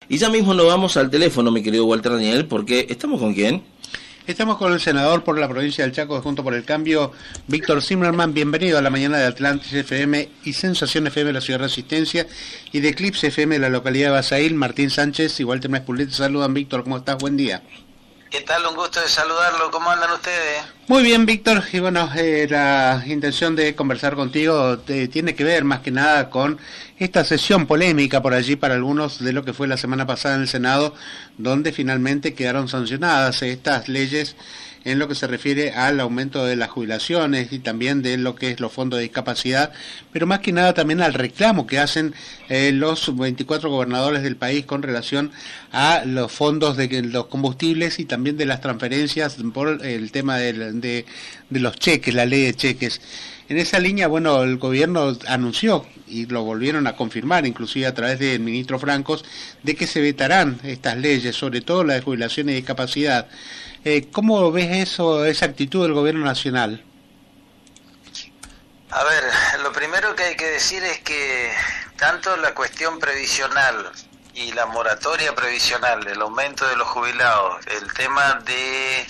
Y ya mismo nos vamos al teléfono, mi querido Walter Daniel, porque ¿estamos con quién? Estamos con el senador por la provincia del Chaco de Juntos por el Cambio, Víctor Zimmerman. Bienvenido a la mañana de Atlantis FM y Sensación FM de la Ciudad de Resistencia y de Eclipse FM de la localidad de Basail. Martín Sánchez y Walter Mespullet te saludan. Víctor, ¿cómo estás? Buen día. ¿Qué tal? Un gusto de saludarlo. ¿Cómo andan ustedes? Muy bien, Víctor. Y bueno, la intención de conversar contigo tiene que ver más que nada con esta sesión polémica por allí para algunos de lo que fue la semana pasada en el Senado, donde finalmente quedaron sancionadas estas leyes en lo que se refiere al aumento de las jubilaciones y también de lo que es los fondos de discapacidad, pero más que nada también al reclamo que hacen los 24 gobernadores del país con relación a los fondos de los combustibles y también de las transferencias por el tema de los cheques, la ley de cheques. En esa línea, bueno, el gobierno anunció, y lo volvieron a confirmar, inclusive a través del ministro Francos, de que se vetarán estas leyes, sobre todo la de jubilación y discapacidad. ¿Cómo ves eso, esa actitud del gobierno nacional? A ver, lo primero que hay que decir es que tanto la cuestión previsional y la moratoria previsional, el aumento de los jubilados, el tema de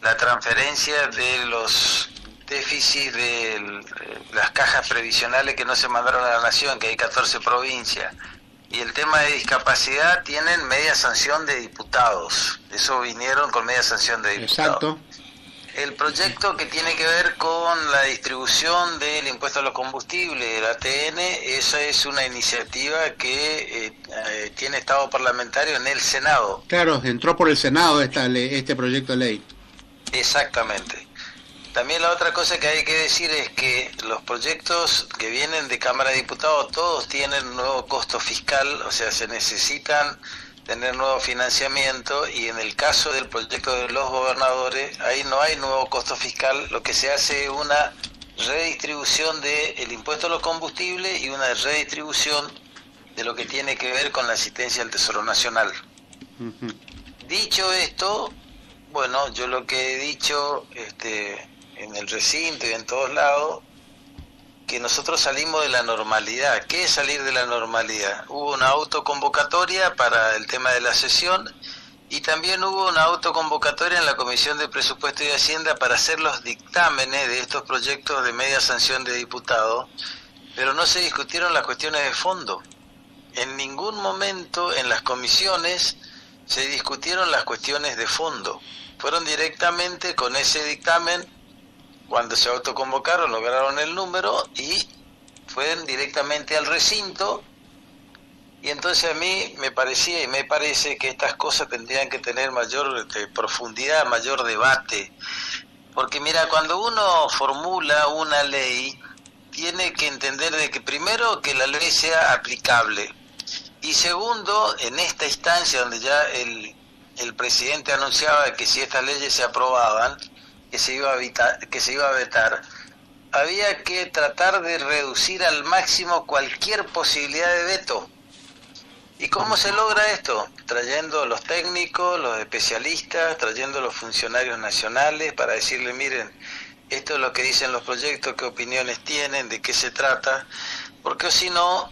la transferencia de los déficits de las cajas previsionales que no se mandaron a la nación, que hay 14 provincias, y el tema de discapacidad tienen media sanción de diputados. Eso vinieron con media sanción de diputados. Exacto. El proyecto que tiene que ver con la distribución del impuesto a los combustibles, el ATN, esa es una iniciativa que tiene estado parlamentario en el Senado. Claro, entró por el Senado este proyecto de ley. Exactamente. También la otra cosa que hay que decir es que los proyectos que vienen de Cámara de Diputados todos tienen nuevo costo fiscal, o sea, se necesitan tener nuevo financiamiento, y en el caso del proyecto de los gobernadores, ahí no hay nuevo costo fiscal, lo que se hace es una redistribución del impuesto a los combustibles y una redistribución de lo que tiene que ver con la asistencia al Tesoro Nacional. Uh-huh. Dicho esto, bueno, yo lo que he dicho en el recinto y en todos lados, que nosotros salimos de la normalidad. ¿Qué es salir de la normalidad? Hubo una autoconvocatoria para el tema de la sesión y también hubo una autoconvocatoria en la Comisión de Presupuesto y Hacienda para hacer los dictámenes de estos proyectos de media sanción de diputados, pero no se discutieron las cuestiones de fondo. En ningún momento en las comisiones se discutieron las cuestiones de fondo. Fueron directamente con ese dictamen. Cuando se autoconvocaron, lograron el número y fueron directamente al recinto. Y entonces a mí me parecía y me parece que estas cosas tendrían que tener mayor profundidad, mayor debate. Porque mira, cuando uno formula una ley, tiene que entender de que primero que la ley sea aplicable. Y segundo, en esta instancia donde ya el presidente anunciaba que si estas leyes se aprobaban, que se iba a vetar, había que tratar de reducir al máximo cualquier posibilidad de veto. ¿Y cómo se logra esto? Trayendo los técnicos, los especialistas, trayendo los funcionarios nacionales para decirle, miren, esto es lo que dicen los proyectos, qué opiniones tienen, de qué se trata, porque si no,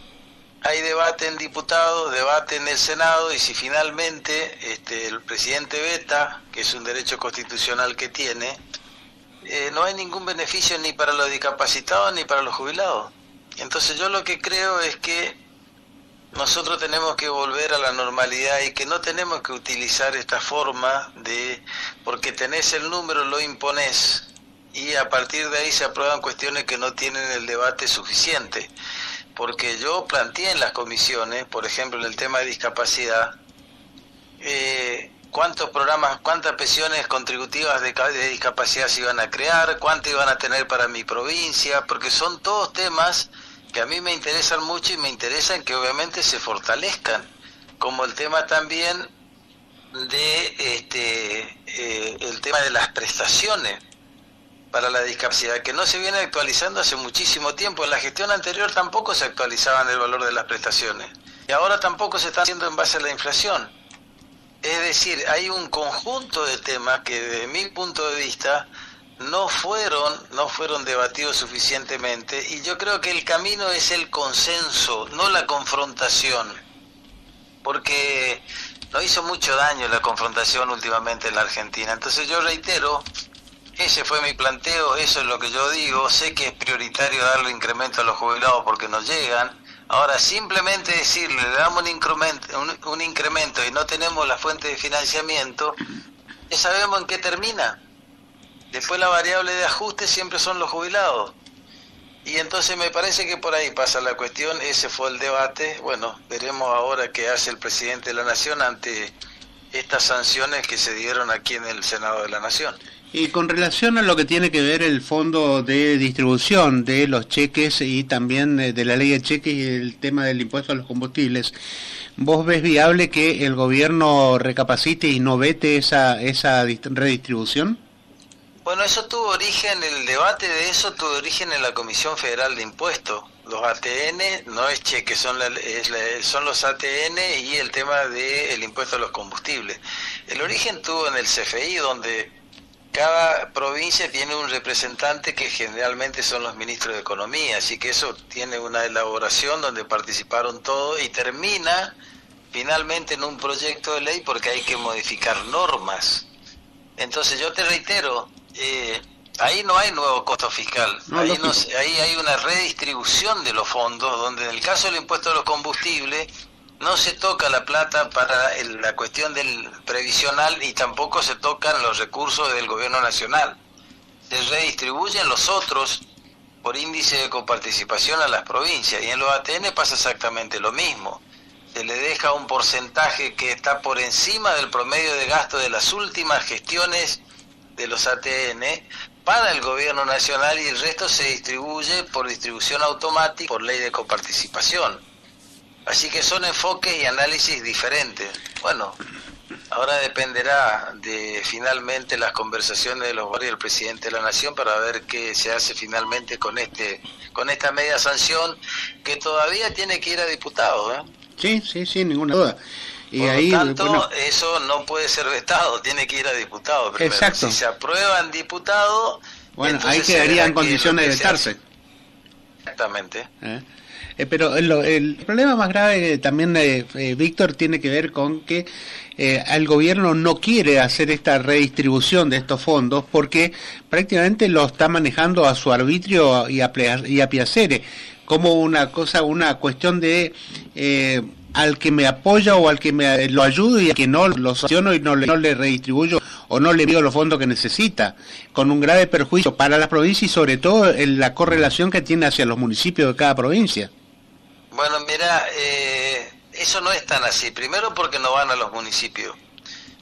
hay debate en diputados, debate en el Senado, y si finalmente el presidente veta, que es un derecho constitucional que tiene, no hay ningún beneficio ni para los discapacitados ni para los jubilados. Entonces yo lo que creo es que nosotros tenemos que volver a la normalidad y que no tenemos que utilizar esta forma de, porque tenés el número, lo imponés, y a partir de ahí se aprueban cuestiones que no tienen el debate suficiente. Porque yo planteé en las comisiones, por ejemplo, en el tema de discapacidad, cuántos programas, cuántas pensiones contributivas de discapacidad se iban a crear, cuánto iban a tener para mi provincia, porque son todos temas que a mí me interesan mucho y me interesan que obviamente se fortalezcan, como el tema también de el tema de las prestaciones para la discapacidad, que no se viene actualizando hace muchísimo tiempo. En la gestión anterior tampoco se actualizaban el valor de las prestaciones, y ahora tampoco se está haciendo en base a la inflación. Es decir, hay un conjunto de temas que desde mi punto de vista no fueron debatidos suficientemente, y yo creo que el camino es el consenso, no la confrontación. porque no hizo mucho daño la confrontación últimamente en la Argentina. Entonces yo reitero, ese fue mi planteo, eso es lo que yo digo. Sé que es prioritario darle incremento a los jubilados porque no llegan. Ahora, simplemente decirle, le damos un incremento y no tenemos la fuente de financiamiento, ya sabemos en qué termina. Después la variable de ajuste siempre son los jubilados. Y entonces me parece que por ahí pasa la cuestión, ese fue el debate. Bueno, veremos ahora qué hace el presidente de la Nación ante estas sanciones que se dieron aquí en el Senado de la Nación. Y con relación a lo que tiene que ver el fondo de distribución de los cheques y también de la ley de cheques y el tema del impuesto a los combustibles, ¿vos ves viable que el gobierno recapacite y no vete esa redistribución? Bueno, eso tuvo origen, el debate de eso tuvo origen en la Comisión Federal de Impuestos. Los ATN no es cheque, son los ATN y el tema del impuesto a los combustibles. El origen tuvo en el CFI, donde cada provincia tiene un representante que generalmente son los ministros de Economía, así que eso tiene una elaboración donde participaron todos y termina finalmente en un proyecto de ley porque hay que modificar normas. Entonces yo te reitero, ahí no hay nuevo costo fiscal, ahí hay una redistribución de los fondos, donde en el caso del impuesto a los combustibles no se toca la plata para la cuestión del previsional y tampoco se tocan los recursos del gobierno nacional. Se redistribuyen los otros por índice de coparticipación a las provincias y en los ATN pasa exactamente lo mismo. Se le deja un porcentaje que está por encima del promedio de gasto de las últimas gestiones de los ATN para el gobierno nacional y el resto se distribuye por distribución automática por ley de coparticipación. Así que son enfoques y análisis diferentes. Bueno, ahora dependerá de finalmente las conversaciones de los varios del presidente de la Nación para ver qué se hace finalmente con esta media sanción que todavía tiene que ir a diputados, Sí, ninguna duda. Y por ahí, lo tanto, eso no puede ser vetado, tiene que ir a diputados primero. Exacto. Si se aprueba en diputado, bueno, ahí quedaría en condiciones de vetarse. Exactamente. Pero el problema más grave también, Víctor, tiene que ver con que el gobierno no quiere hacer esta redistribución de estos fondos porque prácticamente lo está manejando a su arbitrio y a piacere, como una cuestión de al que me apoya o al que me lo ayudo y al que no lo sanciono y no le redistribuyo o no le envío los fondos que necesita, con un grave perjuicio para la provincia y sobre todo en la correlación que tiene hacia los municipios de cada provincia. Bueno, mira, eso no es tan así. Primero porque no van a los municipios.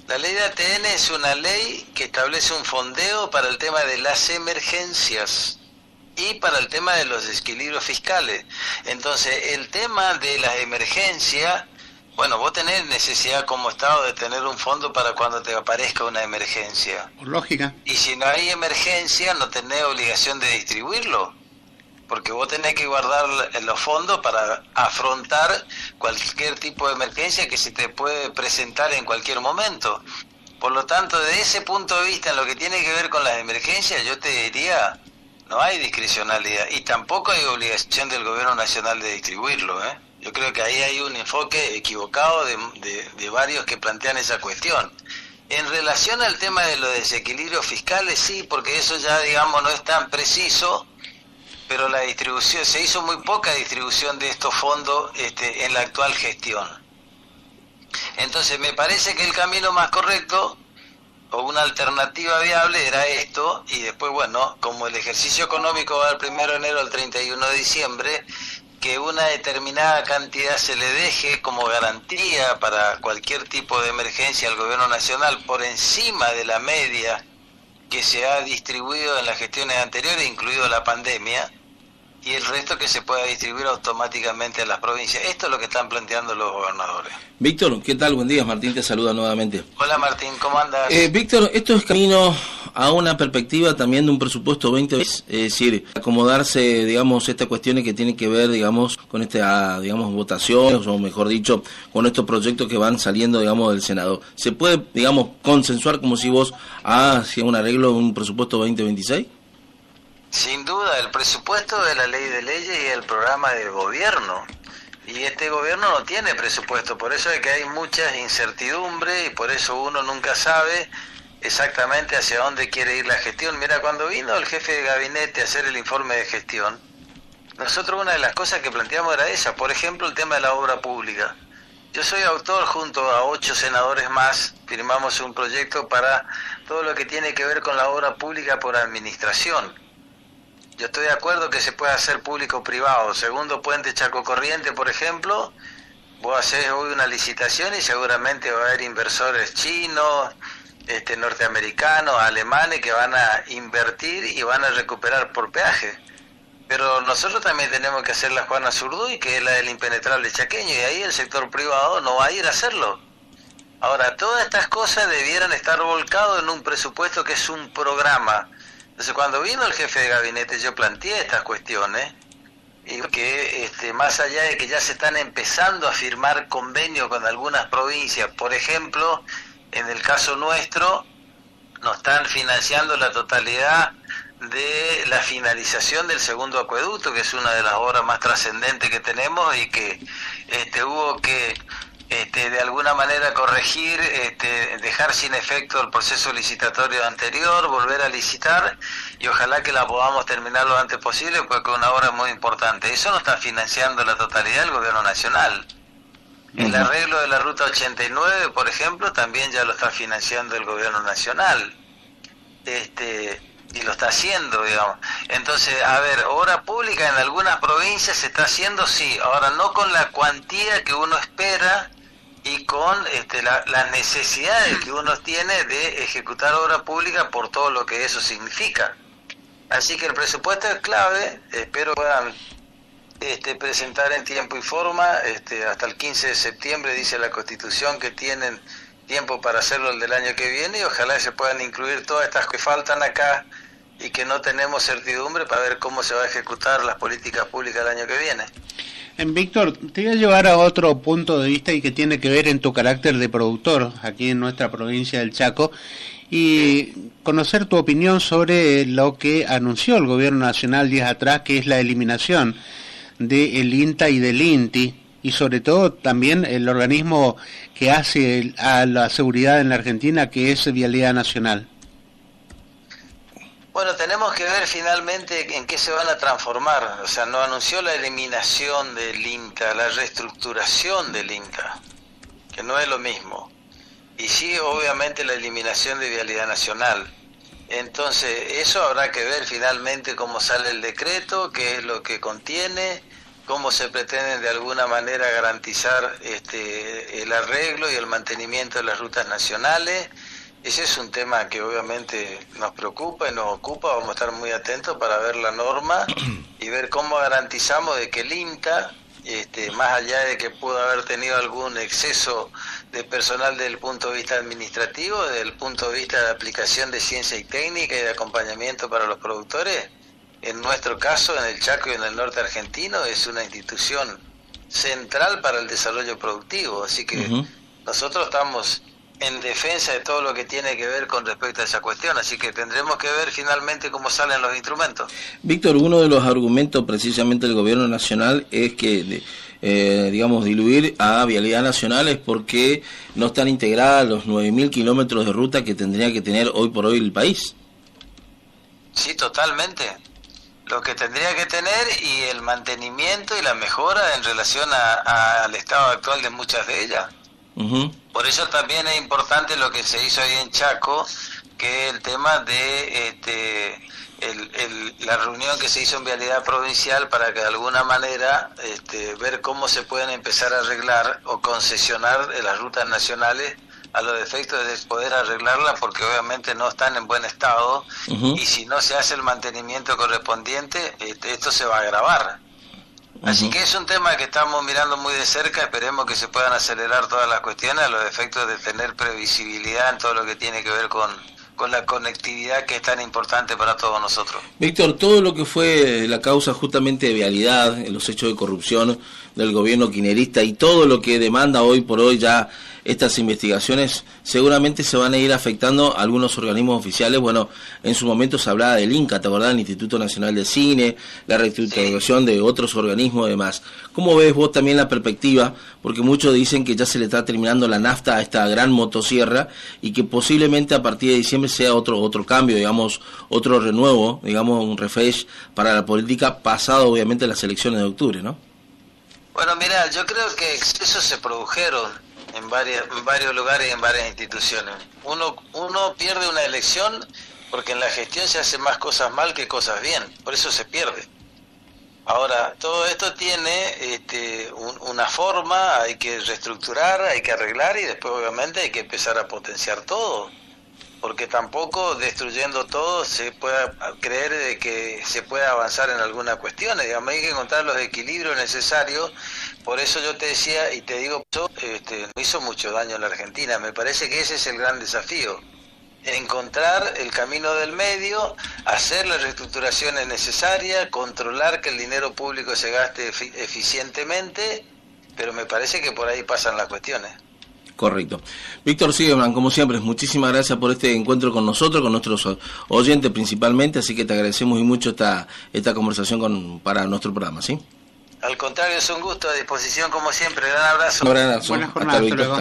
La ley de ATN es una ley que establece un fondeo para el tema de las emergencias y para el tema de los desequilibrios fiscales. Entonces, el tema de las emergencias, bueno, vos tenés necesidad como Estado de tener un fondo para cuando te aparezca una emergencia. Lógica. Y si no hay emergencia, no tenés obligación de distribuirlo, porque vos tenés que guardar los fondos para afrontar cualquier tipo de emergencia que se te puede presentar en cualquier momento. Por lo tanto, desde ese punto de vista, en lo que tiene que ver con las emergencias, yo te diría, no hay discrecionalidad y tampoco hay obligación del gobierno nacional de distribuirlo. Yo creo que ahí hay un enfoque equivocado de varios que plantean esa cuestión. En relación al tema de los desequilibrios fiscales, sí, porque eso ya, digamos, no es tan preciso, pero la distribución, se hizo muy poca distribución de estos fondos en la actual gestión. Entonces me parece que el camino más correcto o una alternativa viable era esto, y después, bueno, como el ejercicio económico va del 1 de enero al 31 de diciembre, que una determinada cantidad se le deje como garantía para cualquier tipo de emergencia al gobierno nacional por encima de la media que se ha distribuido en las gestiones anteriores, incluido la pandemia, y el resto que se pueda distribuir automáticamente a las provincias. Esto es lo que están planteando los gobernadores. Víctor, ¿qué tal? Buen día, Martín te saluda nuevamente. Hola Martín, ¿cómo andas? Víctor, esto es camino a una perspectiva también de un presupuesto 2020, es decir, acomodarse, digamos, estas cuestiones que tienen que ver, digamos, con digamos, votaciones, o mejor dicho, con estos proyectos que van saliendo, digamos, del Senado. ¿Se puede, digamos, consensuar como si vos hacia un arreglo de un presupuesto 2026? Sin duda, el presupuesto de la ley de leyes y el programa del gobierno. Y este gobierno no tiene presupuesto, por eso es que hay mucha incertidumbre y por eso uno nunca sabe exactamente hacia dónde quiere ir la gestión. Mira, cuando vino el jefe de gabinete a hacer el informe de gestión, nosotros una de las cosas que planteamos era esa, por ejemplo el tema de la obra pública. Yo soy autor, junto a 8 senadores más, firmamos un proyecto para todo lo que tiene que ver con la obra pública por administración. Yo estoy de acuerdo que se puede hacer público-privado. Segundo puente Chaco Corriente, por ejemplo, vos haces hoy una licitación y seguramente va a haber inversores chinos, norteamericanos, alemanes que van a invertir y van a recuperar por peaje. Pero nosotros también tenemos que hacer la Juana Zurduy, que es la del impenetrable chaqueño, y ahí el sector privado no va a ir a hacerlo. Ahora, todas estas cosas debieran estar volcadas en un presupuesto que es un programa. Entonces, cuando vino el jefe de gabinete, yo planteé estas cuestiones, y que más allá de que ya se están empezando a firmar convenios con algunas provincias, por ejemplo, en el caso nuestro, nos están financiando la totalidad de la finalización del segundo acueducto, que es una de las obras más trascendentes que tenemos y que hubo que de alguna manera corregir, dejar sin efecto el proceso licitatorio anterior, volver a licitar y ojalá que la podamos terminar lo antes posible porque es una obra muy importante. Eso no está financiando la totalidad del gobierno nacional. El arreglo de la ruta 89, por ejemplo, también ya lo está financiando el gobierno nacional. Y lo está haciendo, digamos. Entonces, a ver, obra pública en algunas provincias se está haciendo, sí, ahora no con la cuantía que uno espera y con las necesidades que uno tiene de ejecutar obra pública por todo lo que eso significa. Así que el presupuesto es clave, espero puedan presentar en tiempo y forma, hasta el 15 de septiembre dice la Constitución que tienen tiempo para hacerlo el del año que viene y ojalá se puedan incluir todas estas que faltan acá y que no tenemos certidumbre para ver cómo se va a ejecutar las políticas públicas el año que viene. Víctor, te voy a llevar a otro punto de vista y que tiene que ver en tu carácter de productor aquí en nuestra provincia del Chaco y conocer tu opinión sobre lo que anunció el gobierno nacional días atrás, que es la eliminación del INTA y del INTI y sobre todo también el organismo que hace a la seguridad en la Argentina, que es Vialidad Nacional. Bueno, tenemos que ver finalmente en qué se van a transformar. O sea, no anunció la eliminación del INTA, la reestructuración del INTA, que no es lo mismo. Y sí, obviamente, la eliminación de Vialidad Nacional. Entonces, eso habrá que ver finalmente cómo sale el decreto, qué es lo que contiene, cómo se pretende de alguna manera garantizar el arreglo y el mantenimiento de las rutas nacionales. Ese es un tema que obviamente nos preocupa y nos ocupa, vamos a estar muy atentos para ver la norma y ver cómo garantizamos de que el INTA, más allá de que pudo haber tenido algún exceso de personal desde el punto de vista administrativo, desde el punto de vista de aplicación de ciencia y técnica y de acompañamiento para los productores, en nuestro caso, en el Chaco y en el norte argentino, es una institución central para el desarrollo productivo, así que nosotros estamos en defensa de todo lo que tiene que ver con respecto a esa cuestión, así que tendremos que ver finalmente cómo salen los instrumentos. Víctor, uno de los argumentos precisamente del gobierno nacional es que, diluir a Vialidad Nacional es porque no están integradas los 9.000 kilómetros de ruta que tendría que tener hoy por hoy el país. Sí, totalmente. Lo que tendría que tener y el mantenimiento y la mejora en relación al estado actual de muchas de ellas. Por eso también es importante lo que se hizo ahí en Chaco, que es el tema de la reunión que se hizo en Vialidad Provincial para que de alguna manera ver cómo se pueden empezar a arreglar o concesionar las rutas nacionales a los efectos de poder arreglarlas porque obviamente no están en buen estado y si no se hace el mantenimiento correspondiente esto se va a agravar. Así que es un tema que estamos mirando muy de cerca, esperemos que se puedan acelerar todas las cuestiones a los efectos de tener previsibilidad en todo lo que tiene que ver con la conectividad que es tan importante para todos nosotros. Víctor, todo lo que fue la causa justamente de vialidad, los hechos de corrupción del gobierno kirchnerista y todo lo que demanda hoy por hoy ya estas investigaciones seguramente se van a ir afectando a algunos organismos oficiales. Bueno, en su momento se hablaba del INCA, ¿te acordás? El Instituto Nacional de Cine, la reestructuración de otros organismos y demás. ¿Cómo ves vos también la perspectiva? Porque muchos dicen que ya se le está terminando la nafta a esta gran motosierra y que posiblemente a partir de diciembre sea otro cambio, digamos, otro renuevo, digamos, un refresh para la política, pasado obviamente las elecciones de octubre, ¿no? Bueno, mira, yo creo que excesos se produjeron en varios lugares y en varias instituciones. Uno pierde una elección porque en la gestión se hacen más cosas mal que cosas bien, por eso se pierde. Ahora, todo esto tiene una forma, hay que reestructurar, hay que arreglar y después obviamente hay que empezar a potenciar todo, porque tampoco destruyendo todo se pueda creer de que se pueda avanzar en algunas cuestiones. Digamos, hay que encontrar los equilibrios necesarios. Por eso yo te decía y te digo, no hizo mucho daño a la Argentina. Me parece que ese es el gran desafío, encontrar el camino del medio, hacer las reestructuraciones necesarias, controlar que el dinero público se gaste eficientemente, pero me parece que por ahí pasan las cuestiones. Correcto. Víctor Siegelman, como siempre, muchísimas gracias por este encuentro con nosotros, con nuestros oyentes principalmente, así que te agradecemos y mucho esta conversación para nuestro programa, ¿sí? Al contrario, es un gusto, a disposición como siempre. Gran abrazo. Un gran abrazo. Buenas jornadas, hasta luego.